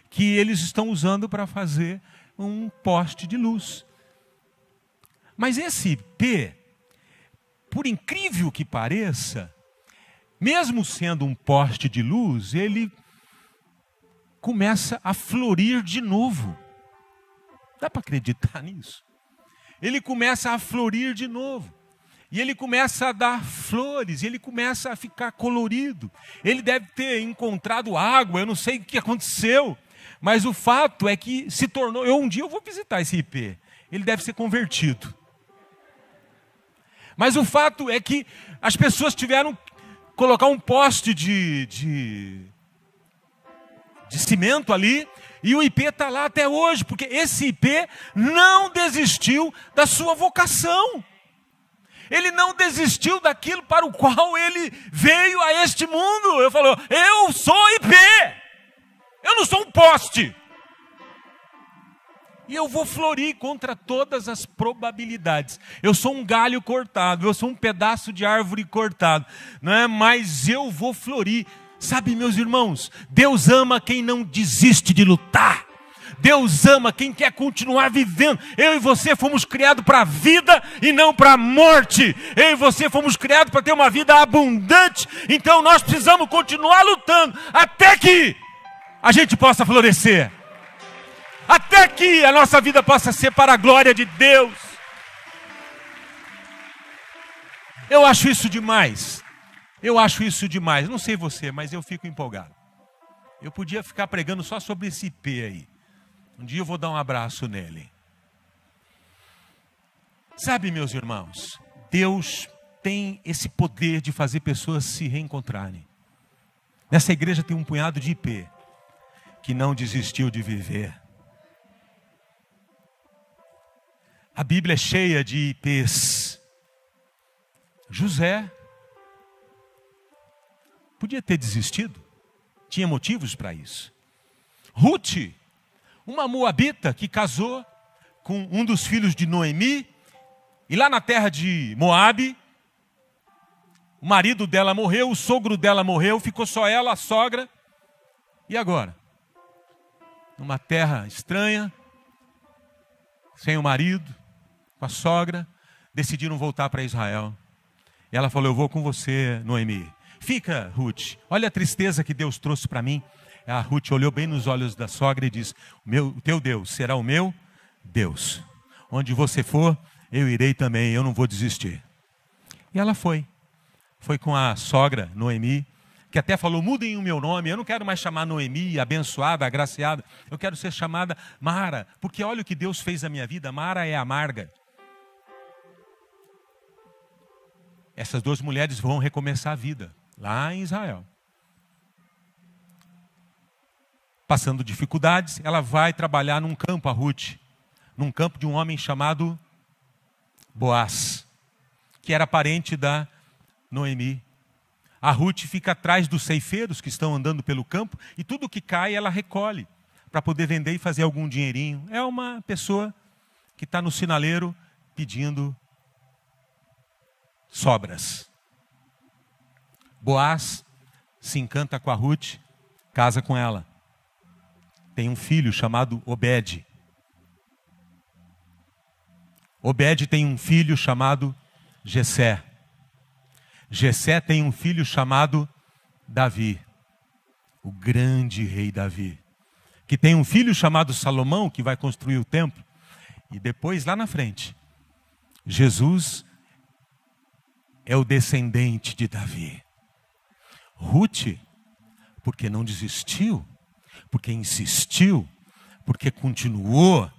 A: que eles estão usando para fazer um poste de luz. Mas esse IP, por incrível que pareça, mesmo sendo um poste de luz, ele começa a florir de novo. Dá para acreditar nisso? Ele começa a florir de novo. E ele começa a dar flores, ele começa a ficar colorido. Ele deve ter encontrado água, eu não sei o que aconteceu. Mas o fato é que se tornou... Um dia eu vou visitar esse IP. Ele deve ser convertido. Mas o fato é que as pessoas tiveram que colocar um poste de cimento ali, e o IP está lá até hoje, porque esse IP não desistiu da sua vocação. Ele não desistiu daquilo para o qual ele veio a este mundo. Eu falo, eu sou IP, eu não sou um poste. E eu vou florir contra todas as probabilidades. Eu sou um galho cortado, eu sou um pedaço de árvore cortado, não é? Mas eu vou florir. Sabe, meus irmãos, Deus ama quem não desiste de lutar. Deus ama quem quer continuar vivendo. Eu e você fomos criados para a vida e não para a morte. Eu e você fomos criados para ter uma vida abundante. Então nós precisamos continuar lutando até que a gente possa florescer. Até que a nossa vida possa ser para a glória de Deus. Eu acho isso demais. Eu acho isso demais. Não sei você, mas eu fico empolgado. Eu podia ficar pregando só sobre esse IP aí. Um dia eu vou dar um abraço nele. Sabe, meus irmãos, Deus tem esse poder de fazer pessoas se reencontrarem. Nessa igreja tem um punhado de IP que não desistiu de viver. A Bíblia é cheia de IPs. José podia ter desistido. Tinha motivos para isso. Ruth, uma moabita que casou com um dos filhos de Noemi, e lá na terra de Moabe, o marido dela morreu, o sogro dela morreu, ficou só ela, a sogra. E agora? Numa terra estranha, sem o marido, com a sogra, decidiram voltar para Israel. E ela falou: eu vou com você, Noemi. Fica, Ruth, olha a tristeza que Deus trouxe para mim. A Ruth olhou bem nos olhos da sogra e disse: o teu Deus será o meu Deus. Onde você for, eu irei também, eu não vou desistir. E ela foi. Foi com a sogra, Noemi, que até falou: mudem o meu nome, eu não quero mais chamar Noemi, abençoada, agraciada. Eu quero ser chamada Mara, porque olha o que Deus fez na minha vida. Mara é amarga. Essas duas mulheres vão recomeçar a vida lá em Israel. Passando dificuldades, ela vai trabalhar num campo, a Ruth, num campo de um homem chamado Boaz, que era parente da Noemi. A Ruth fica atrás dos ceifeiros que estão andando pelo campo e tudo que cai ela recolhe para poder vender e fazer algum dinheirinho. É uma pessoa que está no sinaleiro pedindo sobras. Boaz se encanta com a Ruth, casa com ela. Tem um filho chamado Obed. Obed tem um filho chamado Jessé. Jessé tem um filho chamado Davi, o grande rei Davi, que tem um filho chamado Salomão, que vai construir o templo. E depois, lá na frente, Jesus é o descendente de Davi. Ruth, porque não desistiu, porque insistiu, porque continuou,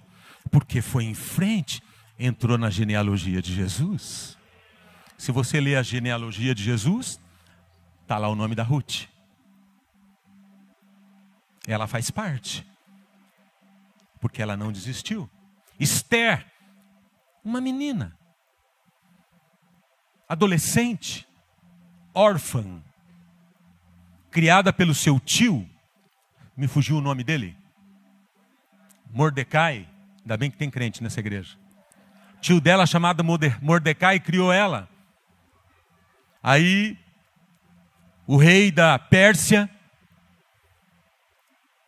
A: porque foi em frente, entrou na genealogia de Jesus. Se você ler a genealogia de Jesus, está lá o nome da Ruth. Ela faz parte, porque ela não desistiu. Esther, uma menina, adolescente, órfã, criada pelo seu tio, me fugiu o nome dele, Mordecai, ainda bem que tem crente nessa igreja. Tio dela, chamado Mordecai, criou ela. Aí, o rei da Pérsia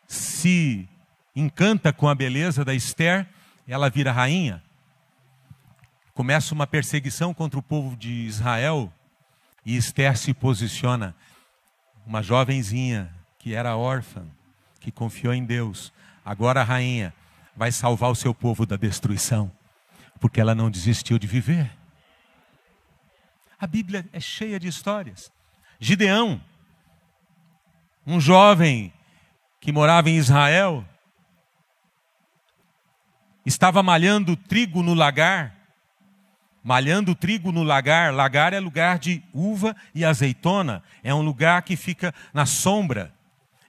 A: se encanta com a beleza da Esther, ela vira rainha. Começa uma perseguição contra o povo de Israel e Esther se posiciona. Uma jovenzinha que era órfã, que confiou em Deus, agora a rainha, vai salvar o seu povo da destruição, porque ela não desistiu de viver. A Bíblia é cheia de histórias. Gideão, um jovem que morava em Israel, estava malhando trigo no lagar. Malhando trigo no lagar. Lagar é lugar de uva e azeitona. É um lugar que fica na sombra.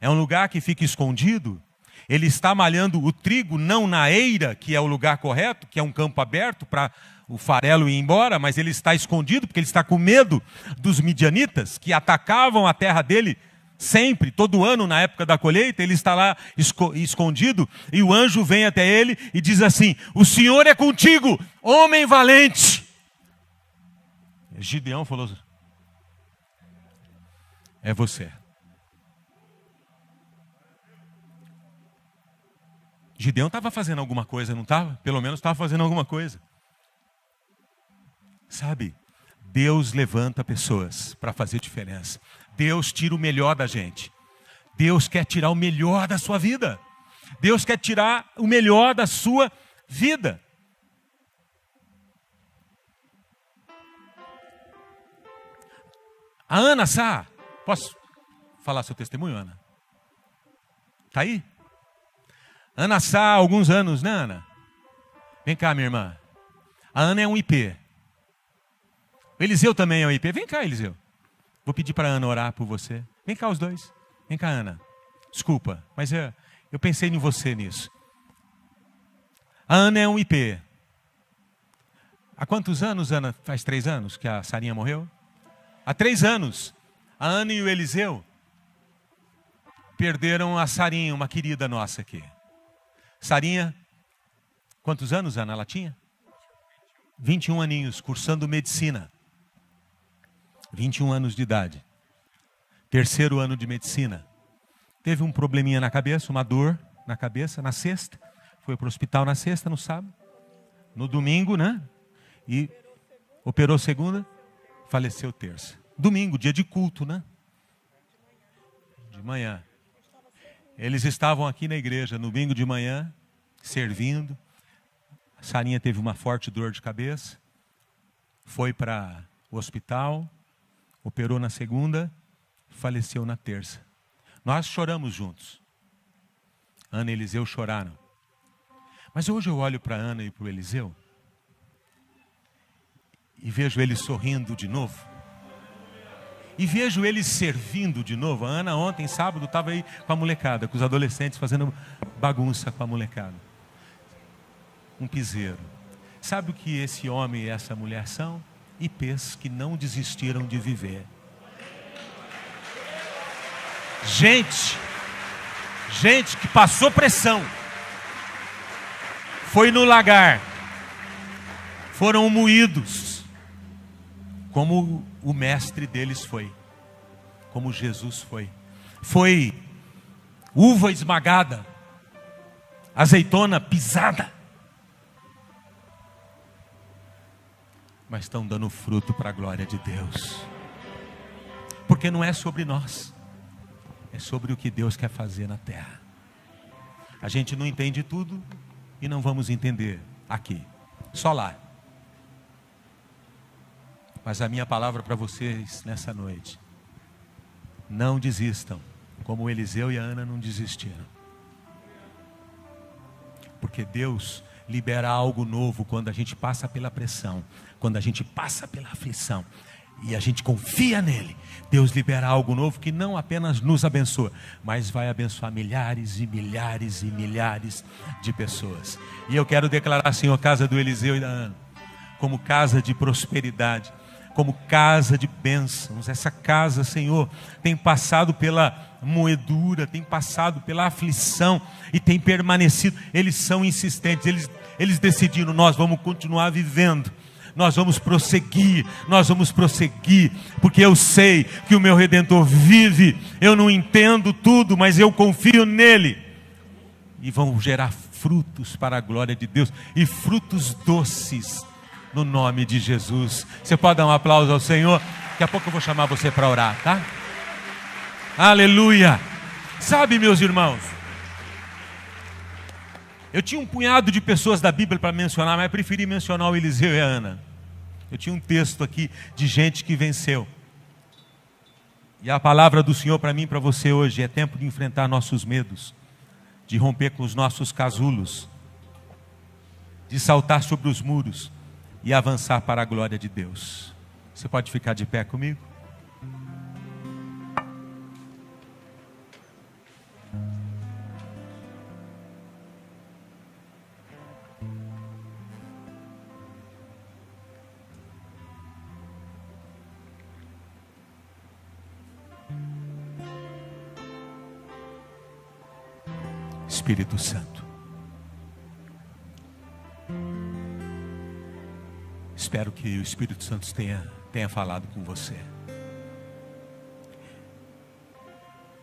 A: É um lugar que fica escondido. Ele está malhando o trigo não na eira, que é o lugar correto, que é um campo aberto para o farelo ir embora, mas ele está escondido porque ele está com medo dos midianitas que atacavam a terra dele sempre, todo ano na época da colheita. Ele está lá escondido e o anjo vem até ele e diz assim: o Senhor é contigo, homem valente. Gideão falou: é você. Gideão estava fazendo alguma coisa, não estava? Pelo menos estava fazendo alguma coisa. Sabe, Deus levanta pessoas para fazer diferença. Deus tira o melhor da gente. Deus quer tirar o melhor da sua vida. Deus quer tirar o melhor da sua vida. A Ana Sá, posso falar seu testemunho, Ana? Está aí? Ana Sá, há alguns anos, né, Ana? Vem cá, minha irmã. A Ana é um IP. O Eliseu também é um IP. Vem cá, Eliseu. Vou pedir para a Ana orar por você. Vem cá os dois. Vem cá, Ana. Desculpa, mas eu pensei em você nisso. A Ana é um IP. Há quantos anos, Ana? Faz 3 anos que a Sarinha morreu? Há 3 anos. A Ana e o Eliseu perderam a Sarinha, uma querida nossa aqui. Sarinha, quantos anos, Ana, ela tinha? 21 aninhos, cursando medicina. 21 anos de idade. 3º ano de medicina. Teve um probleminha na cabeça, uma dor na cabeça, na sexta. Foi para o hospital na sexta, no sábado. No domingo, né? E operou segunda, faleceu terça. Domingo, dia de culto, né? De manhã. Eles estavam aqui na igreja, no domingo de manhã, servindo. A Sarinha teve uma forte dor de cabeça. Foi para o hospital, operou na segunda, faleceu na terça. Nós choramos juntos. Ana e Eliseu choraram. Mas hoje eu olho para Ana e para o Eliseu e vejo eles sorrindo de novo. E vejo eles servindo de novo. A Ana ontem, sábado, estava aí com a molecada, com os adolescentes, fazendo bagunça com a molecada. Um piseiro. Sabe o que esse homem e essa mulher são? IPs que não desistiram de viver. Gente que passou pressão. Foi no lagar. Foram moídos. Como o mestre deles foi. Como Jesus foi. Foi uva esmagada. Azeitona pisada. Mas estão dando fruto para a glória de Deus. Porque não é sobre nós. É sobre o que Deus quer fazer na terra. A gente não entende tudo e não vamos entender aqui. Só lá. Mas a minha palavra para vocês nessa noite: não desistam, como Eliseu e a Ana não desistiram. Porque Deus libera algo novo quando a gente passa pela pressão, quando a gente passa pela aflição e a gente confia nele. Deus libera algo novo que não apenas nos abençoa, mas vai abençoar milhares e milhares e milhares de pessoas. E eu quero declarar, Senhor, a casa do Eliseu e da Ana como casa de prosperidade, como casa de bênçãos. Essa casa, Senhor, tem passado pela moedura, tem passado pela aflição e tem permanecido. Eles são insistentes, eles decidiram: nós vamos continuar vivendo, nós vamos prosseguir, porque eu sei que o meu Redentor vive. Eu não entendo tudo, mas eu confio nele. E vão gerar frutos para a glória de Deus, e frutos doces, no nome de Jesus. Você pode dar um aplauso ao Senhor? Daqui a pouco eu vou chamar você para orar, tá? Aleluia! Sabe, meus irmãos, eu tinha um punhado de pessoas da Bíblia para mencionar, mas eu preferi mencionar o Eliseu e a Ana. Eu tinha um texto aqui de gente que venceu. E a palavra do Senhor para mim e para você hoje: é tempo de enfrentar nossos medos, de romper com os nossos casulos, de saltar sobre os muros e avançar para a glória de Deus. Você pode ficar de pé comigo? Espírito Santo, espero que o Espírito Santo tenha falado com você.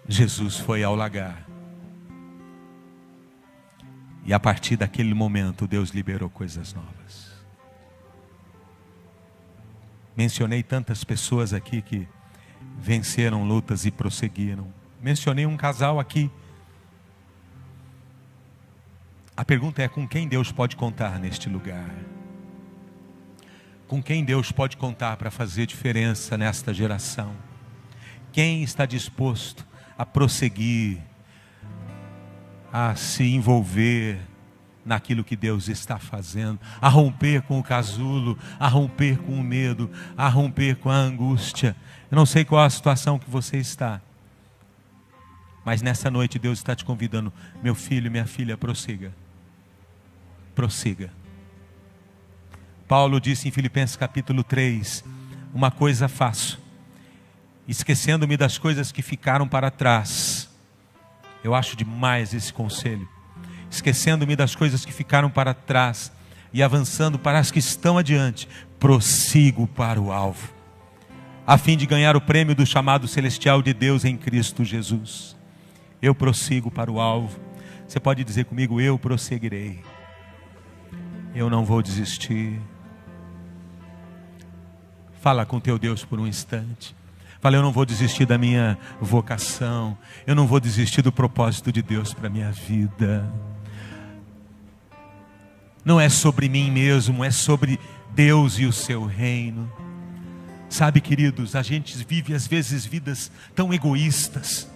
A: Jesus foi ao lagar, e a partir daquele momento Deus liberou coisas novas. Mencionei tantas pessoas aqui que venceram lutas e prosseguiram. Mencionei um casal aqui. A pergunta é: com quem Deus pode contar neste lugar? Com quem Deus pode contar para fazer diferença nesta geração? Quem está disposto a prosseguir, a se envolver naquilo que Deus está fazendo, a romper com o casulo, a romper com o medo, a romper com a angústia. Eu não sei qual a situação que você está, mas nessa noite Deus está te convidando, meu filho, minha filha, prossiga. Prossiga. Paulo disse em Filipenses capítulo 3, uma coisa faço, esquecendo-me das coisas que ficaram para trás. Eu acho demais esse conselho. Esquecendo-me das coisas que ficaram para trás e avançando para as que estão adiante, prossigo para o alvo, a fim de ganhar o prêmio do chamado celestial de Deus em Cristo Jesus. Eu prossigo para o alvo. Você pode dizer comigo, eu prosseguirei. Eu não vou desistir. Fala com teu Deus por um instante. Fala, eu não vou desistir da minha vocação. Eu não vou desistir do propósito de Deus para a minha vida. Não é sobre mim mesmo, é sobre Deus e o seu reino. Sabe, queridos, a gente vive às vezes vidas tão egoístas.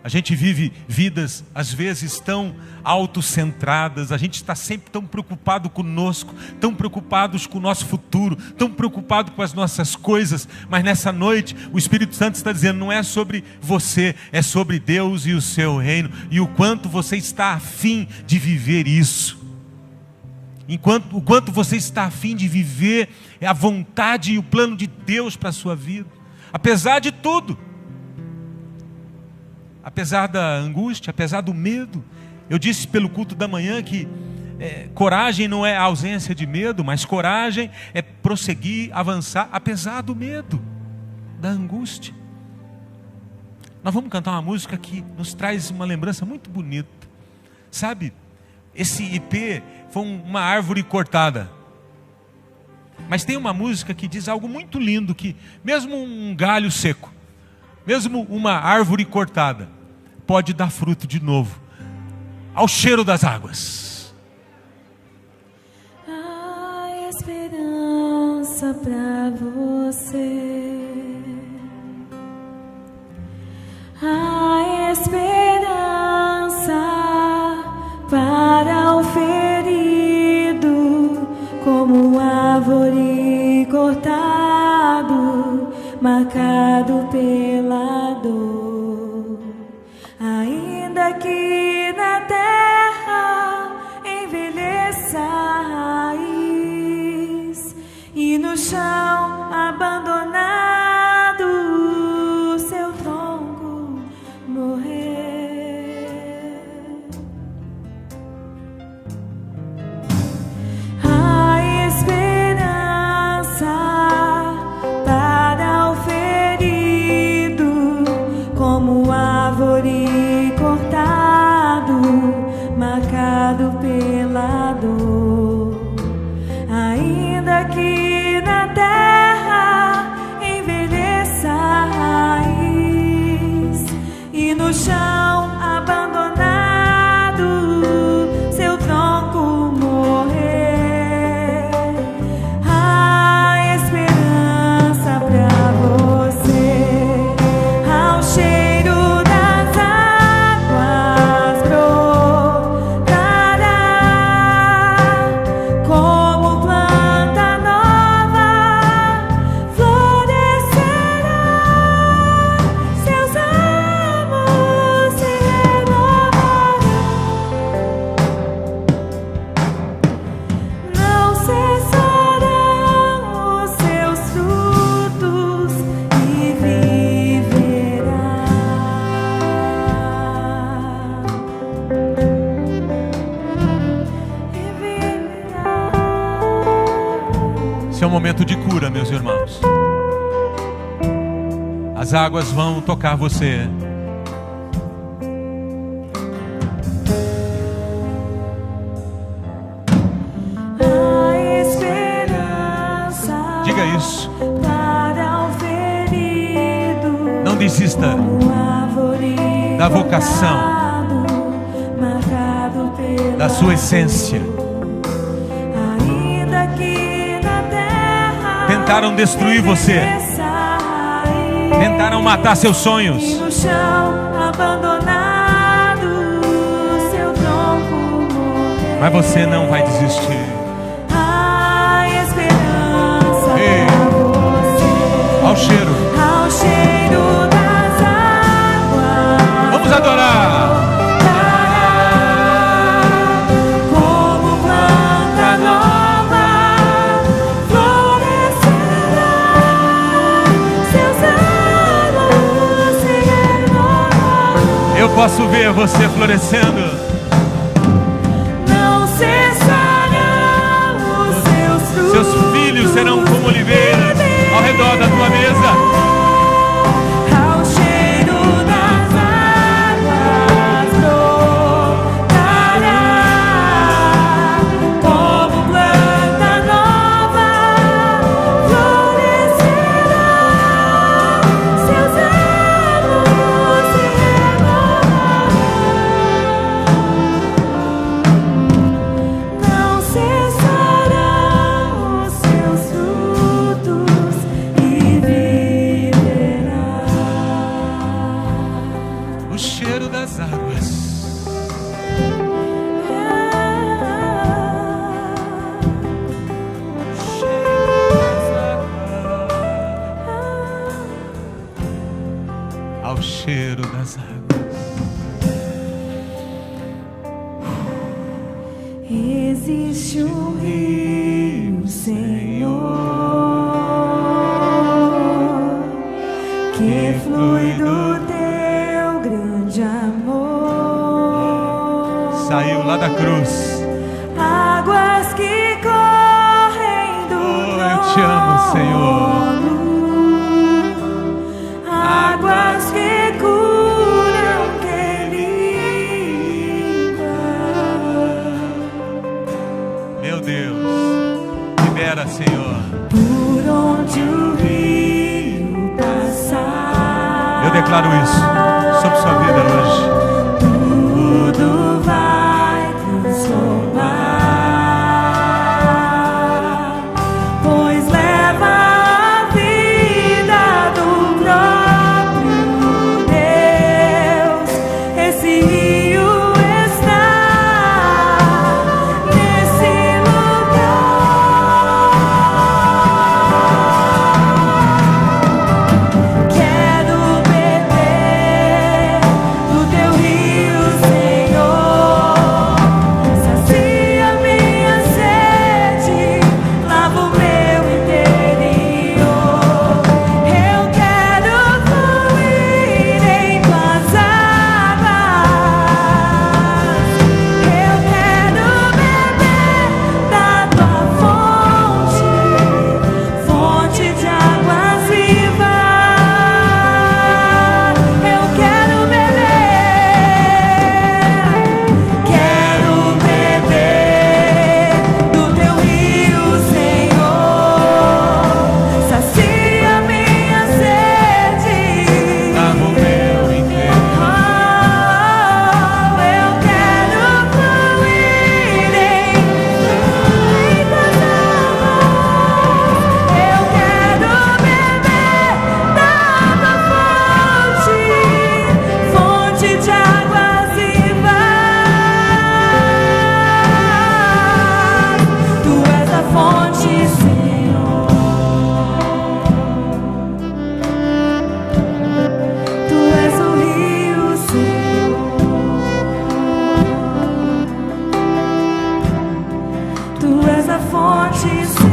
A: A gente vive vidas às vezes tão autocentradas. A gente está sempre tão preocupado conosco, tão preocupados com o nosso futuro, tão preocupado com as nossas coisas. Mas nessa noite o Espírito Santo está dizendo, não é sobre você, é sobre Deus e o seu reino, e o quanto você está afim de viver isso. O quanto você está afim de viver a vontade e o plano de Deus para a sua vida. Apesar de tudo. Apesar da angústia, apesar do medo. Eu disse pelo culto da manhã que coragem não é a ausência de medo, mas coragem é prosseguir, avançar, apesar do medo, da angústia. Nós vamos cantar uma música que nos traz uma lembrança muito bonita. Sabe, esse IP foi uma árvore cortada. Mas tem uma música que diz algo muito lindo, que mesmo um galho seco, mesmo uma árvore cortada, pode dar fruto de novo, ao cheiro das águas.
B: Há esperança para você. Há esperança para o ferido, como árvore cortado, marcado pela dor. Ainda que na terra envelheça a raiz e no chão abandonado seu tronco morrer. Há esperança para o ferido, como árvore cortado, marcado pela dor. Ainda que na terra envelheça a raiz e no chão abandonado seu tronco morrer. Há esperança pra você, ao cheiro das águas brotará, como planta nova florescerá, seus ramos se renovarão. Não cessarão os seus frutos e viverá.
A: Esse é um momento de cura, meus irmãos. As águas vão tocar você.
B: Há esperança
A: Diga isso.
B: para o ferido,
A: Não desista
B: como árvore
A: da vocação,
B: cortado, marcado pela
A: da sua essência.
B: ainda que na terra
A: Tentaram destruir você.
B: envelheça a raiz
A: Tentaram matar seus
B: e
A: sonhos.
B: no chão abandonado seu
A: Mas você não vai desistir.
B: Há esperança
A: Ei.
B: pra você.
A: Ao cheiro.
B: Ao cheiro das águas.
A: Vamos adorar.
B: Como planta nova, florescerá. Seus anos se renovarão.
A: Eu posso ver você florescendo.
B: Não cessarão os seus frutos.
A: Seus filhos serão como oliveiras ao redor da tua mesa.
B: Ao cheiro das águas brotará. Como planta nova, florescerá. Seus anos se renovarão. Não cessarão os seus frutos e viverá.
A: O cheiro das águas. Ao cheiro das águas.
B: Existe um rio, Senhor, que flui do teu grande amor.
A: Saiu lá da cruz.
B: Águas que correm do
A: Eu te amo, Senhor.
B: Águas que curam, que limpam.
A: Meu Deus. Libera, Senhor.
B: Por onde o rio passar,
A: Eu declaro isso sobre sua vida hoje.
B: tudo vai transformar, pois leva a vida do próprio Deus. Esse rio está nesse lugar. Quero beber do teu rio, Senhor. Sacia minha sede, lava o meu interior. Eu quero fluir em tuas águas. Eu quero beber da tua fonte, fonte de águas vivas. Eu quero beber do teu rio, Senhor. Sacia minha sede,
A: Lava o meu interior.
B: eu quero fluir em tuas águas. Eu quero beber da tua fonte, fonte de águas vivas. Tu és a fonte, Senhor. Tu és o rio, Senhor. Tu és a fonte, Senhor.